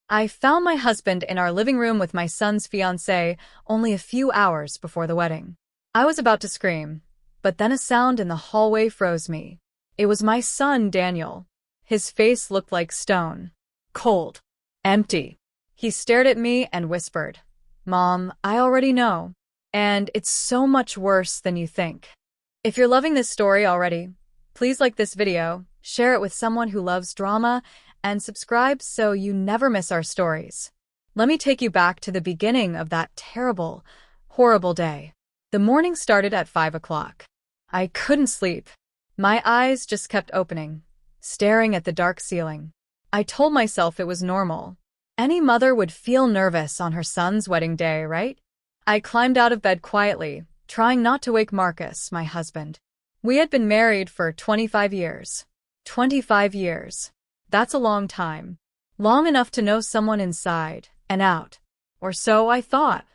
I found my husband in our living room with my son's fiancée only a few hours before the wedding. I was about to scream, but then a sound in the hallway froze me. It was my son, Daniel. His face looked like stone. Cold. Empty. He stared at me and whispered, "Mom, I already know. And it's so much worse than you think." If you're loving this story already, please like this video, share it with someone who loves drama, and subscribe so you never miss our stories. Let me take you back to the beginning of that terrible, horrible day. The morning started at 5 o'clock. I couldn't sleep. My eyes just kept opening, staring at the dark ceiling. I told myself it was normal. Any mother would feel nervous on her son's wedding day, right? I climbed out of bed quietly, trying not to wake Marcus, my husband. We had been married for 25 years. 25 years. That's a long time. Long enough to know someone inside and out. Or so I thought.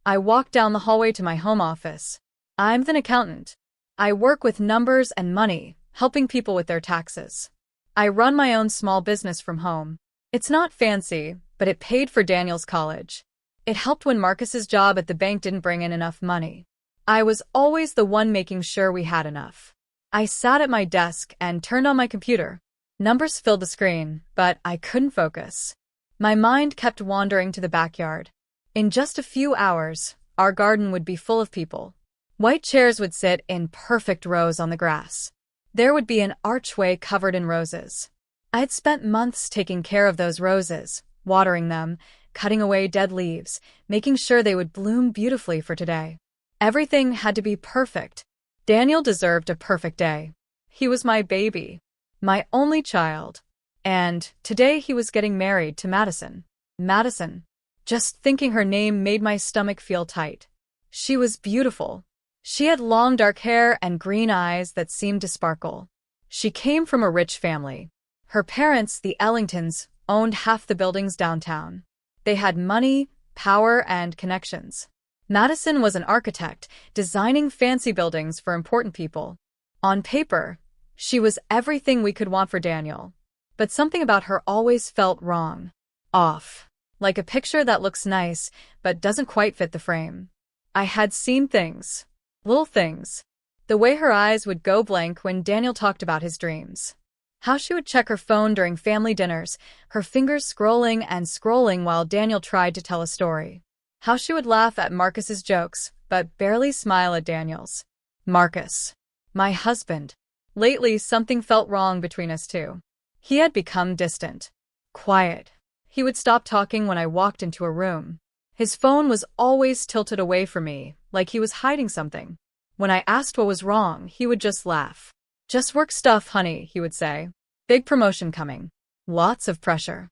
I walked down the hallway to my home office. I'm an accountant. I work with numbers and money, helping people with their taxes. I run my own small business from home. It's not fancy, but it paid for Daniel's college. It helped when Marcus's job at the bank didn't bring in enough money. I was always the one making sure we had enough. I sat at my desk and turned on my computer. Numbers filled the screen, but I couldn't focus. My mind kept wandering to the backyard. In just a few hours, our garden would be full of people. White chairs would sit in perfect rows on the grass. There would be an archway covered in roses. I had spent months taking care of those roses, watering them, cutting away dead leaves, making sure they would bloom beautifully for today. Everything had to be perfect. Daniel deserved a perfect day. He was my baby, my only child. And today he was getting married to Madison. Madison. Just thinking her name made my stomach feel tight. She was beautiful. She had long dark hair and green eyes that seemed to sparkle. She came from a rich family. Her parents, the Ellingtons, owned half the buildings downtown. They had money, power, and connections. Madison was an architect, designing fancy buildings for important people. On paper, she was everything we could want for Daniel. But something about her always felt wrong. Off. Like a picture that looks nice, but doesn't quite fit the frame. I had seen things. Little things. The way her eyes would go blank when Daniel talked about his dreams. How she would check her phone during family dinners, her fingers scrolling and scrolling while Daniel tried to tell a story. How she would laugh at Marcus's jokes, but barely smile at Daniel's. Marcus. My husband. Lately, something felt wrong between us two. He had become distant. Quiet. He would stop talking when I walked into a room. His phone was always tilted away from me, like he was hiding something. When I asked what was wrong, he would just laugh. "Just work stuff, honey," he would say. "Big promotion coming. Lots of pressure."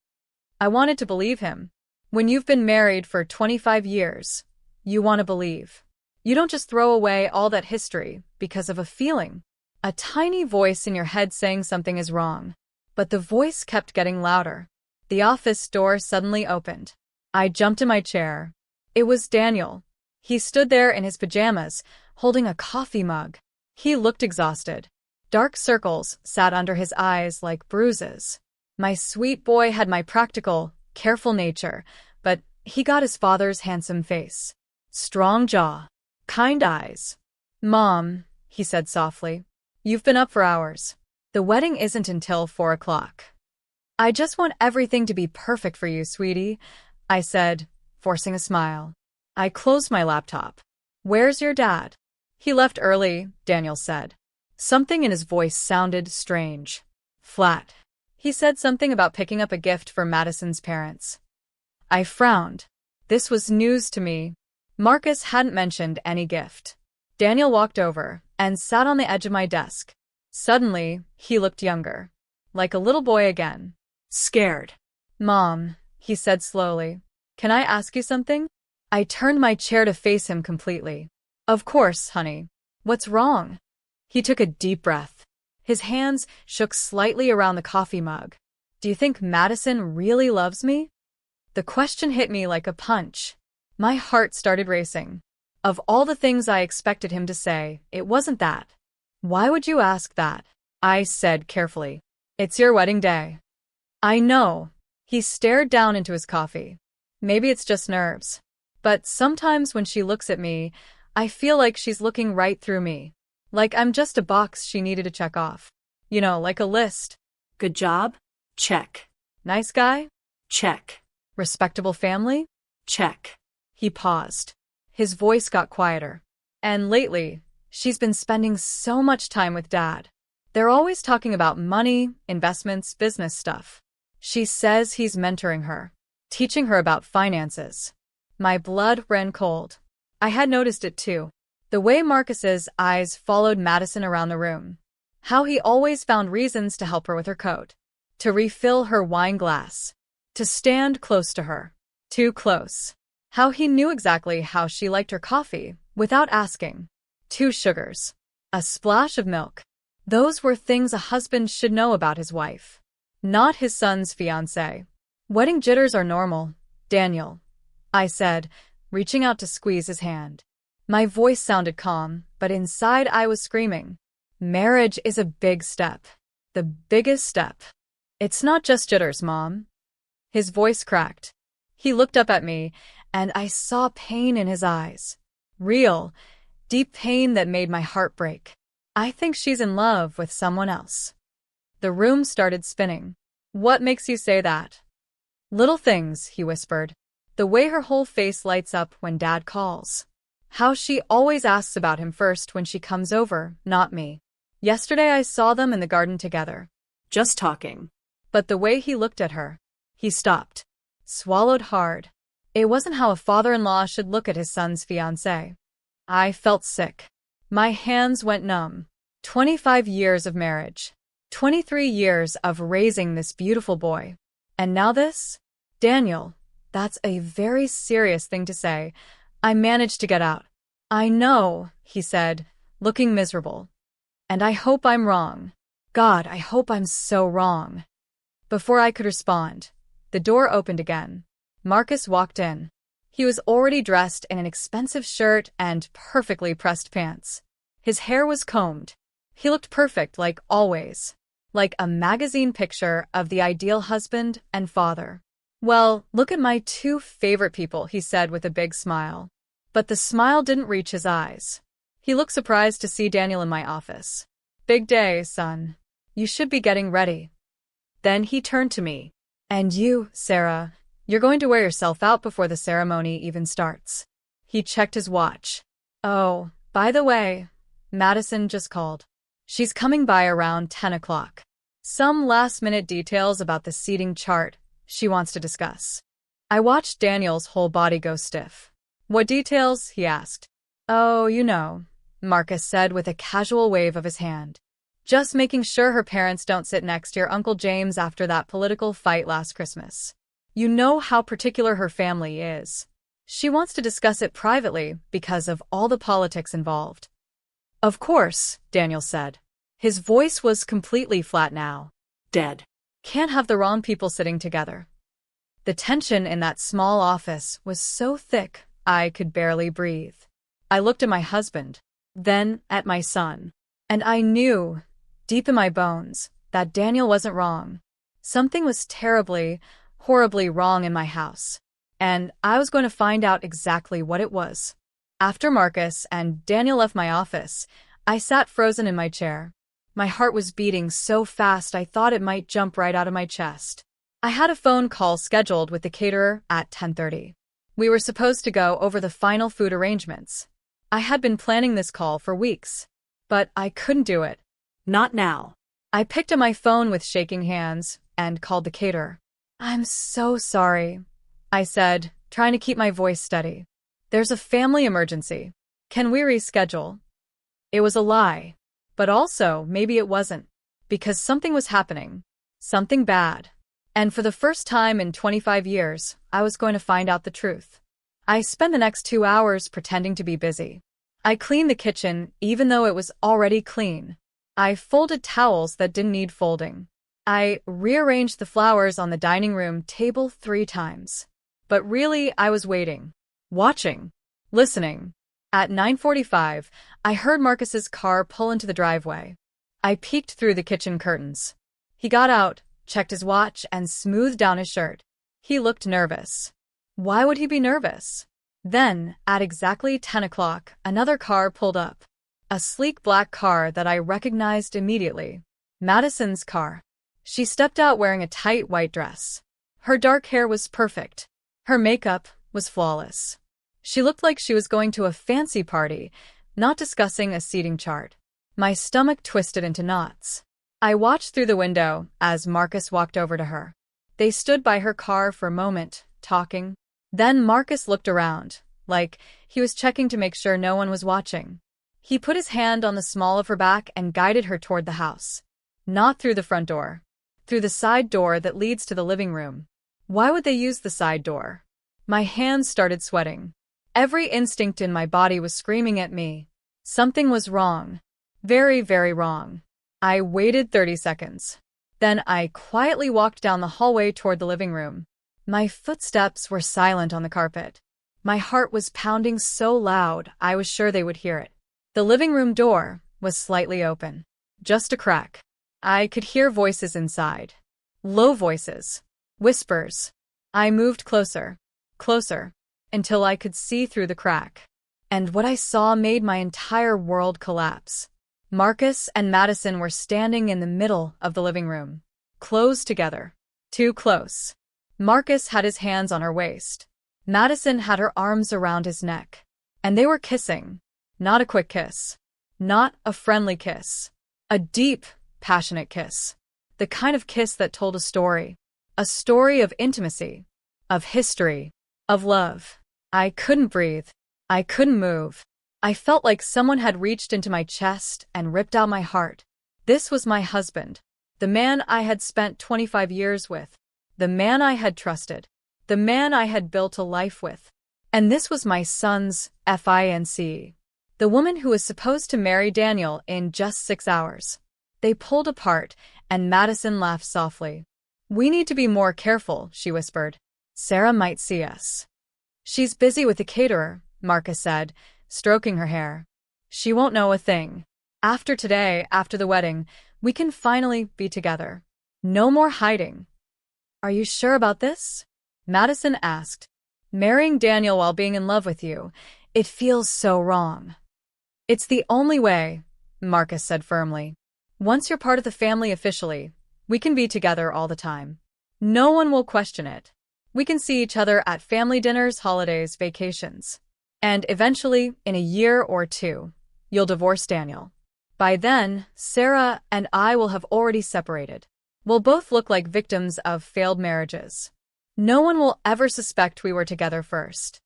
I wanted to believe him. When you've been married for 25 years, you want to believe. You don't just throw away all that history because of a feeling. A tiny voice in your head saying something is wrong. But the voice kept getting louder. The office door suddenly opened. I jumped in my chair. It was Daniel. He stood there in his pajamas, holding a coffee mug. He looked exhausted. Dark circles sat under his eyes like bruises. My sweet boy had my practical, careful nature, but he got his father's handsome face. Strong jaw. Kind eyes. "Mom," he said softly, "you've been up for hours. The wedding isn't until 4 o'clock. I just want everything to be perfect for you, sweetie," I said, forcing a smile. I closed my laptop. "Where's your dad?" "He left early," Daniel said. Something in his voice sounded strange. Flat. He said something about picking up a gift for Madison's parents. I frowned. This was news to me. Marcus hadn't mentioned any gift. Daniel walked over and sat on the edge of my desk. Suddenly, he looked younger. Like a little boy again. Scared. "Mom," he said slowly, "can I ask you something?" I turned my chair to face him completely. "Of course, honey. What's wrong?" He took a deep breath. His hands shook slightly around the coffee mug. "Do you think Madison really loves me?" The question hit me like a punch. My heart started racing. Of all the things I expected him to say, it wasn't that. "Why would you ask that?" I said carefully. "It's your wedding day." "I know," He stared down into his coffee. Maybe it's just nerves. But sometimes when she looks at me, I feel like she's looking right through me. Like I'm just a box she needed to check off. You know, like a list. Good job? Check. Nice guy? Check. Respectable family? Check. He paused. His voice got quieter. And lately, she's been spending so much time with Dad. They're always talking about money, investments, business stuff. She says he's mentoring her, teaching her about finances. My blood ran cold. I had noticed it too. The way Marcus's eyes followed Madison around the room. How he always found reasons to help her with her coat. To refill her wine glass. To stand close to her. Too close. How he knew exactly how she liked her coffee, without asking. 2 sugars. A splash of milk. Those were things a husband should know about his wife. Not his son's fiancée. Wedding jitters are normal, Daniel, I said, reaching out to squeeze his hand. My voice sounded calm, but inside I was screaming. Marriage is a big step. The biggest step. It's not just jitters, Mom. His voice cracked. He looked up at me, and I saw pain in his eyes. Real, deep pain that made my heart break. I think she's in love with someone else. The room started spinning. What makes you say that? Little things, he whispered. The way her whole face lights up when Dad calls. How she always asks about him first when she comes over, not me. Yesterday I saw them in the garden together. Just talking. But the way he looked at her. He stopped. Swallowed hard. It wasn't how a father-in-law should look at his son's fiancée. I felt sick. My hands went numb. 25 years of marriage. 23 years of raising this beautiful boy. And now this? Daniel, that's a very serious thing to say. I managed to get out. I know, he said, looking miserable. And I hope I'm wrong. God, I hope I'm so wrong. Before I could respond, the door opened again. Marcus walked in. He was already dressed in an expensive shirt and perfectly pressed pants. His hair was combed. He looked perfect like always. Like a magazine picture of the ideal husband and father. Well, look at my 2 favorite people, he said with a big smile. But the smile didn't reach his eyes. He looked surprised to see Daniel in my office. Big day, son. You should be getting ready. Then he turned to me. And you, Sarah, you're going to wear yourself out before the ceremony even starts. He checked his watch. Oh, by the way, Madison just called. She's coming by around 10 o'clock. Some last-minute details about the seating chart she wants to discuss. I watched Daniel's whole body go stiff. What details? He asked. Oh, you know, Marcus said with a casual wave of his hand. Just making sure her parents don't sit next to your Uncle James after that political fight last Christmas. You know how particular her family is. She wants to discuss it privately because of all the politics involved. Of course, Daniel said. His voice was completely flat now. Dead. Can't have the wrong people sitting together. The tension in that small office was so thick I could barely breathe. I looked at my husband, then at my son. And I knew, deep in my bones, that Daniel wasn't wrong. Something was terribly, horribly wrong in my house. And I was going to find out exactly what it was. After Marcus and Daniel left my office, I sat frozen in my chair. My heart was beating so fast I thought it might jump right out of my chest. I had a phone call scheduled with the caterer at 10:30. We were supposed to go over the final food arrangements. I had been planning this call for weeks, but I couldn't do it. Not now. I picked up my phone with shaking hands and called the caterer. I'm so sorry, I said, trying to keep my voice steady. There's a family emergency. Can we reschedule? It was a lie. But also, maybe it wasn't. Because something was happening. Something bad. And for the first time in 25 years, I was going to find out the truth. I spent the next 2 hours pretending to be busy. I cleaned the kitchen even though it was already clean. I folded towels that didn't need folding. I rearranged the flowers on the dining room table 3 times. But really, I was waiting. Watching. Listening. At 9:45, I heard Marcus's car pull into the driveway. I peeked through the kitchen curtains. He got out, checked his watch, and smoothed down his shirt. He looked nervous. Why would he be nervous? Then, at exactly 10 o'clock, another car pulled up. A sleek black car that I recognized immediately. Madison's car. She stepped out wearing a tight white dress. Her dark hair was perfect. Her makeup was flawless. She looked like she was going to a fancy party, not discussing a seating chart. My stomach twisted into knots. I watched through the window as Marcus walked over to her. They stood by her car for a moment, talking. Then Marcus looked around, like he was checking to make sure no one was watching. He put his hand on the small of her back and guided her toward the house. Not through the front door. Through the side door that leads to the living room. Why would they use the side door? My hands started sweating. Every instinct in my body was screaming at me. Something was wrong. Very, very wrong. I waited 30 seconds. Then I quietly walked down the hallway toward the living room. My footsteps were silent on the carpet. My heart was pounding so loud I was sure they would hear it. The living room door was slightly open. Just a crack. I could hear voices inside. Low voices. Whispers. I moved closer. Closer. Until I could see through the crack. And what I saw made my entire world collapse. Marcus and Madison were standing in the middle of the living room. Close together. Too close. Marcus had his hands on her waist. Madison had her arms around his neck. And they were kissing. Not a quick kiss. Not a friendly kiss. A deep, passionate kiss. The kind of kiss that told a story. A story of intimacy. Of history. Of love. I couldn't breathe. I couldn't move. I felt like someone had reached into my chest and ripped out my heart. This was my husband. The man I had spent 25 years with. The man I had trusted. The man I had built a life with. And this was my son's fiancée. The woman who was supposed to marry Daniel in just 6 hours. They pulled apart, and Madison laughed softly. "We need to be more careful," she whispered. "Sarah might see us." "She's busy with the caterer," Marcus said, stroking her hair. "She won't know a thing. After today, after the wedding, we can finally be together. No more hiding." "Are you sure about this?" Madison asked. "Marrying Daniel while being in love with you, it feels so wrong." "It's the only way," Marcus said firmly. "Once you're part of the family officially, we can be together all the time. No one will question it. We can see each other at family dinners, holidays, vacations. And eventually, in a year or 2, you'll divorce Daniel. By then, Sarah and I will have already separated. We'll both look like victims of failed marriages. No one will ever suspect we were together first."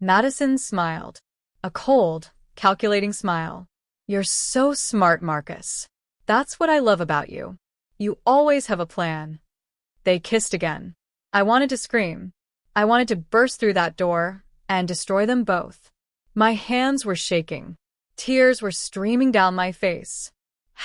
Madison smiled. A cold, calculating smile. "You're so smart, Marcus. That's what I love about you. You always have a plan." They kissed again. I wanted to scream. I wanted to burst through that door and destroy them both. My hands were shaking. Tears were streaming down my face.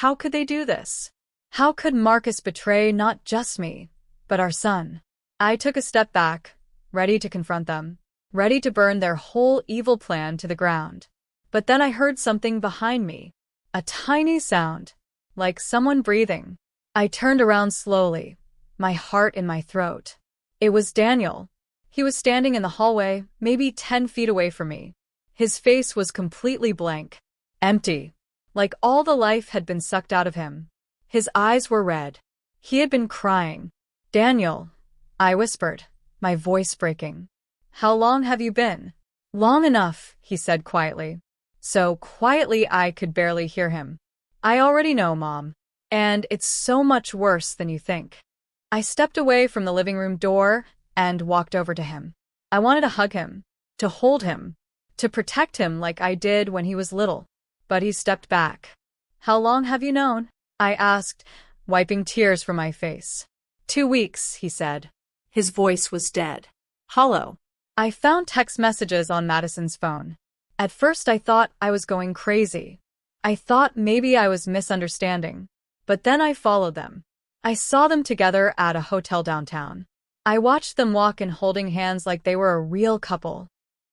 How could they do this? How could Marcus betray not just me, but our son? I took a step back, ready to confront them, ready to burn their whole evil plan to the ground. But then I heard something behind me. A tiny sound, like someone breathing. I turned around slowly, my heart in my throat. It was Daniel. He was standing in the hallway, maybe 10 feet away from me. His face was completely blank. Empty. Like all the life had been sucked out of him. His eyes were red. He had been crying. "Daniel," I whispered, my voice breaking. "How long have you been?" "Long enough," he said quietly. So quietly I could barely hear him. "I already know, Mom. And it's so much worse than you think." I stepped away from the living room door and walked over to him. I wanted to hug him, to hold him, to protect him like I did when he was little. But he stepped back. "How long have you known?" I asked, wiping tears from my face. 2 weeks, he said. His voice was dead. Hollow. I found text messages on Madison's phone. At first I thought I was going crazy. I thought maybe I was misunderstanding. But then I followed them. I saw them together at a hotel downtown. I watched them walk in holding hands like they were a real couple.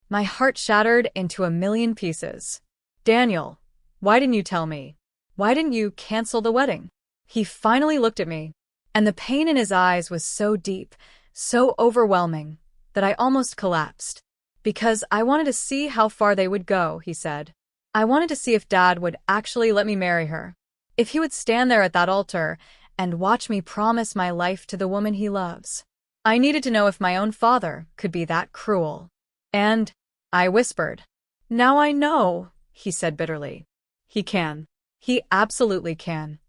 My heart shattered into a million pieces. "Daniel, why didn't you tell me? Why didn't you cancel the wedding?" He finally looked at me, and the pain in his eyes was so deep, so overwhelming that I almost collapsed. Because I wanted to see how far they would go, he said. I wanted to see if Dad would actually let me marry her. If he would stand there at that altar and watch me promise my life to the woman he loves. I needed to know if my own father could be that cruel. And I whispered. Now I know, he said bitterly. He can. He absolutely can.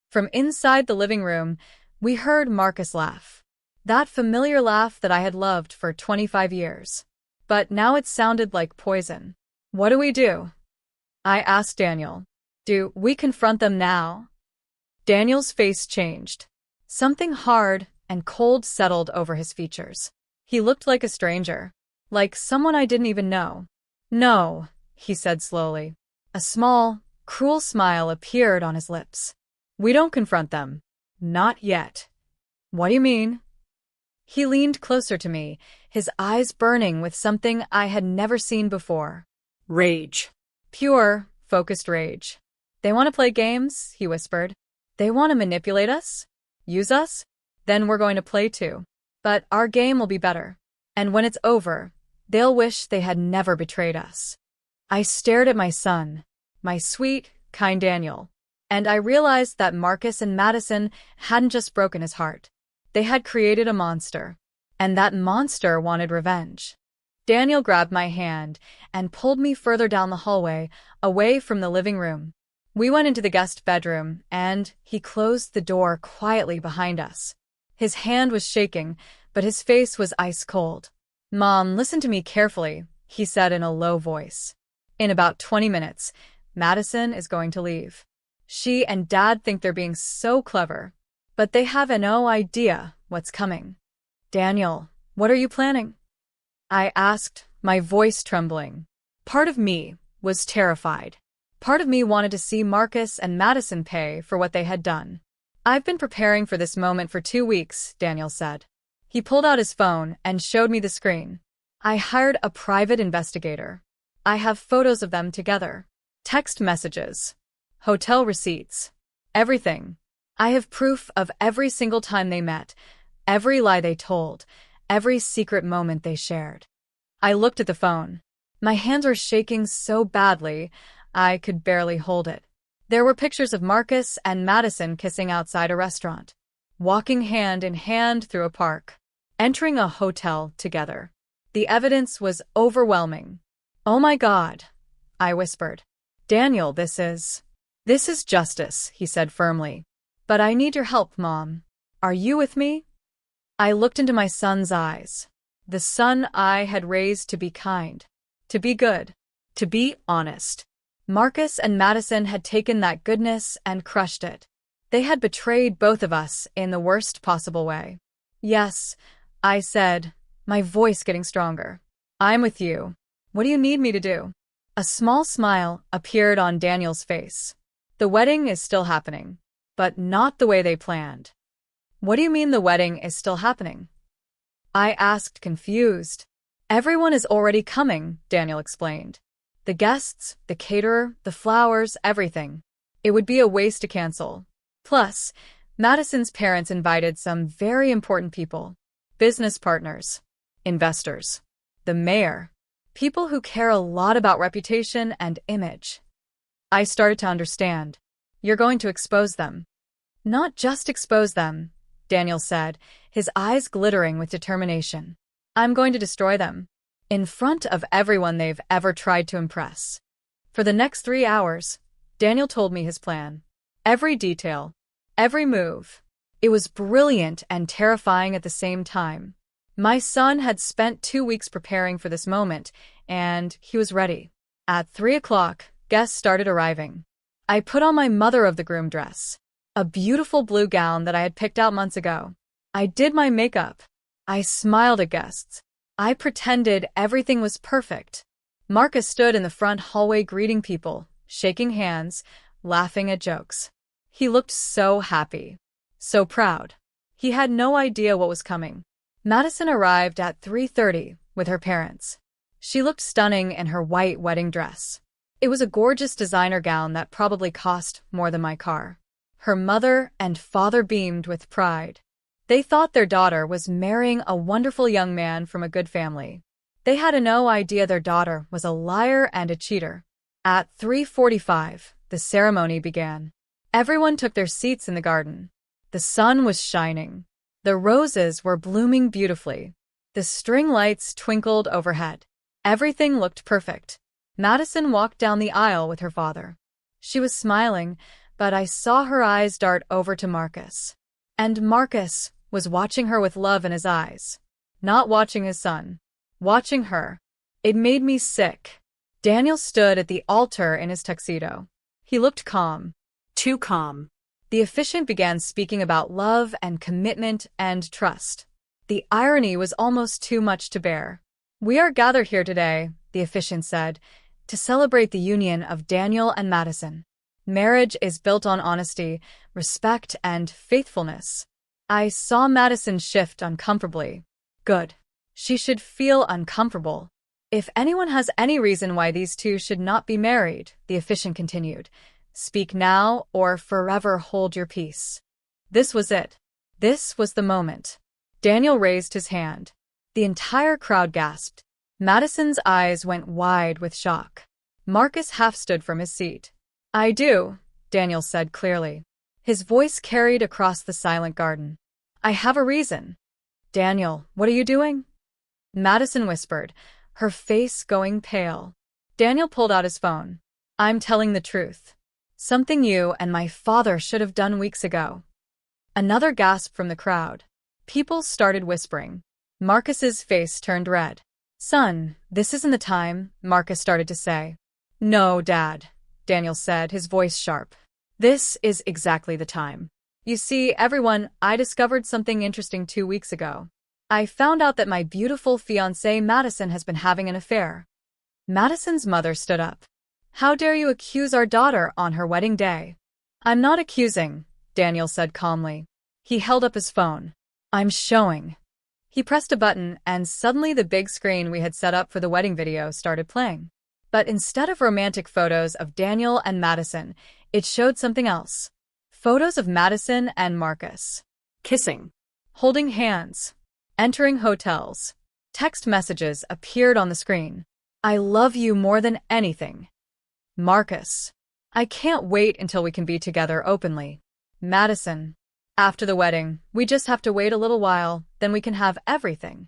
From inside the living room, we heard Marcus laugh. That familiar laugh that I had loved for 25 years. But now it sounded like poison. What do we do? I asked Daniel. Do we confront them now? Daniel's face changed. Something hard and cold settled over his features. He looked like a stranger. Like someone I didn't even know. No, he said slowly. A small, cruel smile appeared on his lips. We don't confront them. Not yet. What do you mean? He leaned closer to me, his eyes burning with something I had never seen before. Rage. Pure, focused rage. They want to play games, he whispered. They want to manipulate us? Use us? Then we're going to play too. But our game will be better. And when it's over, they'll wish they had never betrayed us. I stared at my son, my sweet, kind Daniel, and I realized that Marcus and Madison hadn't just broken his heart. They had created a monster, and that monster wanted revenge. Daniel grabbed my hand and pulled me further down the hallway, away from the living room. We went into the guest bedroom, and he closed the door quietly behind us. His hand was shaking, but his face was ice cold. Mom, listen to me carefully, he said in a low voice. In about 20 minutes, Madison is going to leave. She and Dad think they're being so clever, but they have no idea what's coming. Daniel, what are you planning? I asked, my voice trembling. Part of me was terrified. Part of me wanted to see Marcus and Madison pay for what they had done. I've been preparing for this moment for 2 weeks, Daniel said. He pulled out his phone and showed me the screen. I hired a private investigator. I have photos of them together. Text messages. Hotel receipts. Everything. I have proof of every single time they met, every lie they told, every secret moment they shared. I looked at the phone. My hands were shaking so badly, I could barely hold it. There were pictures of Marcus and Madison kissing outside a restaurant, walking hand in hand through a park, entering a hotel together. The evidence was overwhelming. Oh my God, I whispered. Daniel, this is justice, he said firmly. But I need your help, Mom. Are you with me? I looked into my son's eyes. The son I had raised to be kind, to be good, to be honest. Marcus and Madison had taken that goodness and crushed it. They had betrayed both of us in the worst possible way. Yes, I said, my voice getting stronger. I'm with you. What do you need me to do? A small smile appeared on Daniel's face. The wedding is still happening, but not the way they planned. What do you mean the wedding is still happening? I asked, confused. Everyone is already coming, Daniel explained. The guests, the caterer, the flowers, everything. It would be a waste to cancel. Plus, Madison's parents invited some very important people. Business partners, investors, the mayor, people who care a lot about reputation and image. I started to understand. You're going to expose them. Not just expose them, Daniel said, his eyes glittering with determination. I'm going to destroy them. In front of everyone they've ever tried to impress. For the next 3 hours, Daniel told me his plan. Every detail, every move. It was brilliant and terrifying at the same time. My son had spent 2 weeks preparing for this moment, and he was ready. At 3 o'clock, guests started arriving. I put on my mother-of-the-groom dress, a beautiful blue gown that I had picked out months ago. I did my makeup. I smiled at guests. I pretended everything was perfect. Marcus stood in the front hallway greeting people, shaking hands, laughing at jokes. He looked so happy, so proud. He had no idea what was coming. Madison arrived at 3:30 with her parents. She looked stunning in her white wedding dress. It was a gorgeous designer gown that probably cost more than my car. Her mother and father beamed with pride. They thought their daughter was marrying a wonderful young man from a good family. They had no idea their daughter was a liar and a cheater. At 3:45, the ceremony began. Everyone took their seats in the garden. The sun was shining. The roses were blooming beautifully. The string lights twinkled overhead. Everything looked perfect. Madison walked down the aisle with her father. She was smiling, but I saw her eyes dart over to Marcus. And Marcus was watching her with love in his eyes. Not watching his son. Watching her. It made me sick. Daniel stood at the altar in his tuxedo. He looked calm. Too calm. The officiant began speaking about love and commitment and trust. The irony was almost too much to bear. "We are gathered here today," the officiant said, "to celebrate the union of Daniel and Madison. Marriage is built on honesty, respect, and faithfulness." I saw Madison shift uncomfortably. Good. She should feel uncomfortable. "If anyone has any reason why these two should not be married," the officiant continued, "speak now or forever hold your peace." This was it. This was the moment. Daniel raised his hand. The entire crowd gasped. Madison's eyes went wide with shock. Marcus half stood from his seat. "I do," Daniel said clearly. His voice carried across the silent garden. "I have a reason." "Daniel, what are you doing?" Madison whispered, her face going pale. Daniel pulled out his phone. "I'm telling the truth. Something you and my father should have done weeks ago." Another gasp from the crowd. People started whispering. Marcus's face turned red. "Son, this isn't the time," Marcus started to say. "No, Dad," Daniel said, his voice sharp. "This is exactly the time. You see, everyone, I discovered something interesting 2 weeks ago. I found out that my beautiful fiancée Madison has been having an affair." Madison's mother stood up. "How dare you accuse our daughter on her wedding day?" "I'm not accusing," Daniel said calmly. He held up his phone. "I'm showing." He pressed a button and suddenly the big screen we had set up for the wedding video started playing. But instead of romantic photos of Daniel and Madison, it showed something else. Photos of Madison and Marcus. Kissing. Holding hands. Entering hotels. Text messages appeared on the screen. "I love you more than anything." Marcus. "I can't wait until we can be together openly." Madison. "After the wedding, we just have to wait a little while, then we can have everything."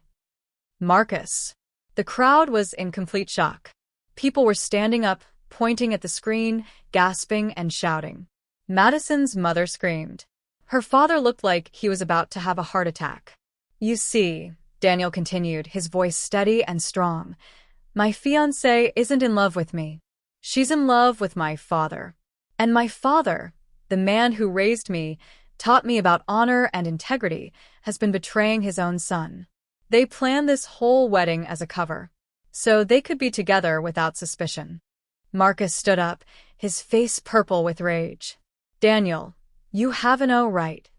Marcus. The crowd was in complete shock. People were standing up, pointing at the screen, gasping and shouting. Madison's mother screamed. Her father looked like he was about to have a heart attack. "You see," Daniel continued, his voice steady and strong, "my fiancée isn't in love with me. She's in love with my father. And my father, the man who raised me, taught me about honor and integrity, has been betraying his own son. They planned this whole wedding as a cover, so they could be together without suspicion." Marcus stood up, his face purple with rage. "Daniel, you have no right."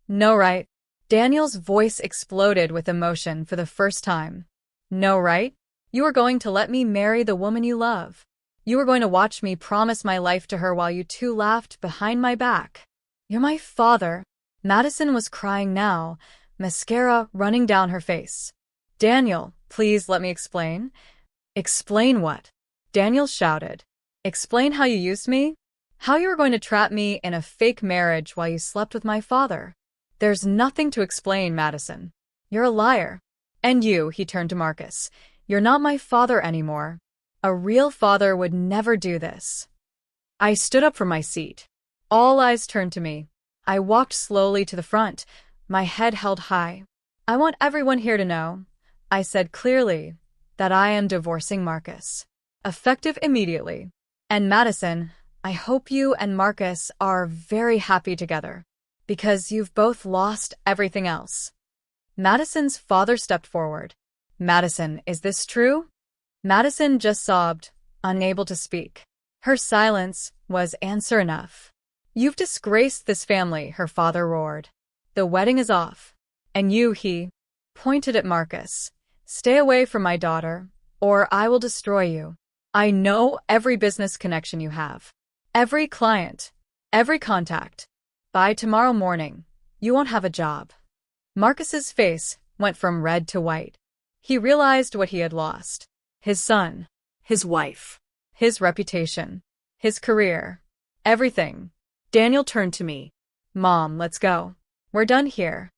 "No right?" Daniel's voice exploded with emotion for the first time. "No right? You are going to let me marry the woman you love. You are going to watch me promise my life to her while you two laughed behind my back. You're my father." Madison was crying now, mascara running down her face. "Daniel, please let me explain." "Explain what?" Daniel shouted. "Explain how you used me? How you were going to trap me in a fake marriage while you slept with my father." "There's nothing to explain, Madison. You're a liar. And you," he turned to Marcus, "you're not my father anymore. A real father would never do this." I stood up from my seat. All eyes turned to me. I walked slowly to the front, my head held high. "I want everyone here to know," I said clearly, "that I am divorcing Marcus. Effective immediately. And Madison, I hope you and Marcus are very happy together, because you've both lost everything else." Madison's father stepped forward. "Madison, is this true?" Madison just sobbed, unable to speak. Her silence was answer enough. "You've disgraced this family," her father roared. "The wedding is off. And you," he pointed at Marcus, "stay away from my daughter, or I will destroy you. I know every business connection you have. Every client, every contact. By tomorrow morning, you won't have a job." Marcus's face went from red to white. He realized what he had lost. His son, His wife. his reputation, his career, everything. Daniel turned to me. Mom, let's go. We're done here.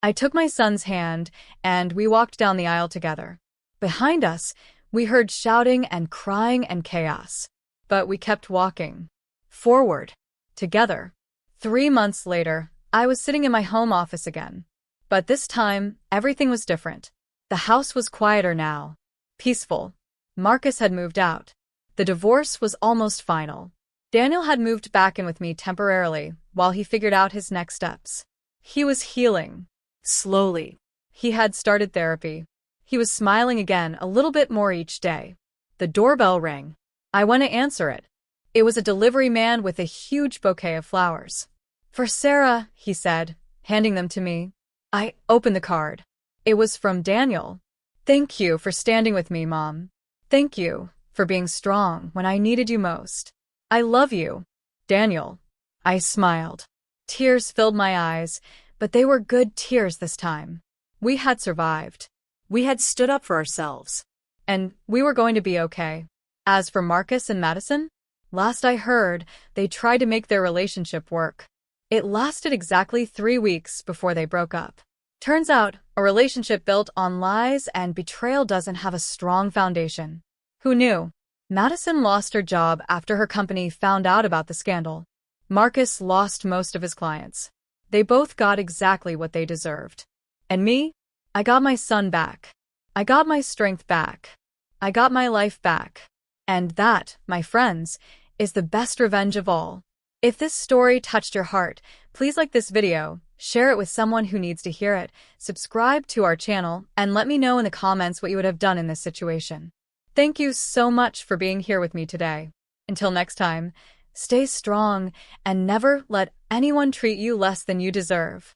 I took my son's hand, and we walked down the aisle together. Behind us, we heard shouting and crying and chaos. But we kept walking. Forward. Together. 3 months later, I was sitting in my home office again. But this time, everything was different. The house was quieter now. Peaceful. Marcus had moved out. The divorce was almost final. Daniel had moved back in with me temporarily while he figured out his next steps. He was healing. Slowly. He had started therapy. He was smiling again a little bit more each day. The doorbell rang. I went to answer it. It was a delivery man with a huge bouquet of flowers. "For Sarah," he said, handing them to me. I opened the card. It was from Daniel. "Thank you for standing with me, Mom. Thank you for being strong when I needed you most. I love you, Daniel." I smiled. Tears filled my eyes, but they were good tears this time. We had survived. We had stood up for ourselves. And we were going to be okay. As for Marcus and Madison, last I heard, they tried to make their relationship work. It lasted exactly 3 weeks before they broke up. Turns out, a relationship built on lies and betrayal doesn't have a strong foundation. Who knew? Madison lost her job after her company found out about the scandal. Marcus lost most of his clients. They both got exactly what they deserved. And me? I got my son back. I got my strength back. I got my life back. And that, my friends, is the best revenge of all. If this story touched your heart, please like this video, share it with someone who needs to hear it, subscribe to our channel, and let me know in the comments what you would have done in this situation. Thank you so much for being here with me today. Until next time, stay strong and never let anyone treat you less than you deserve.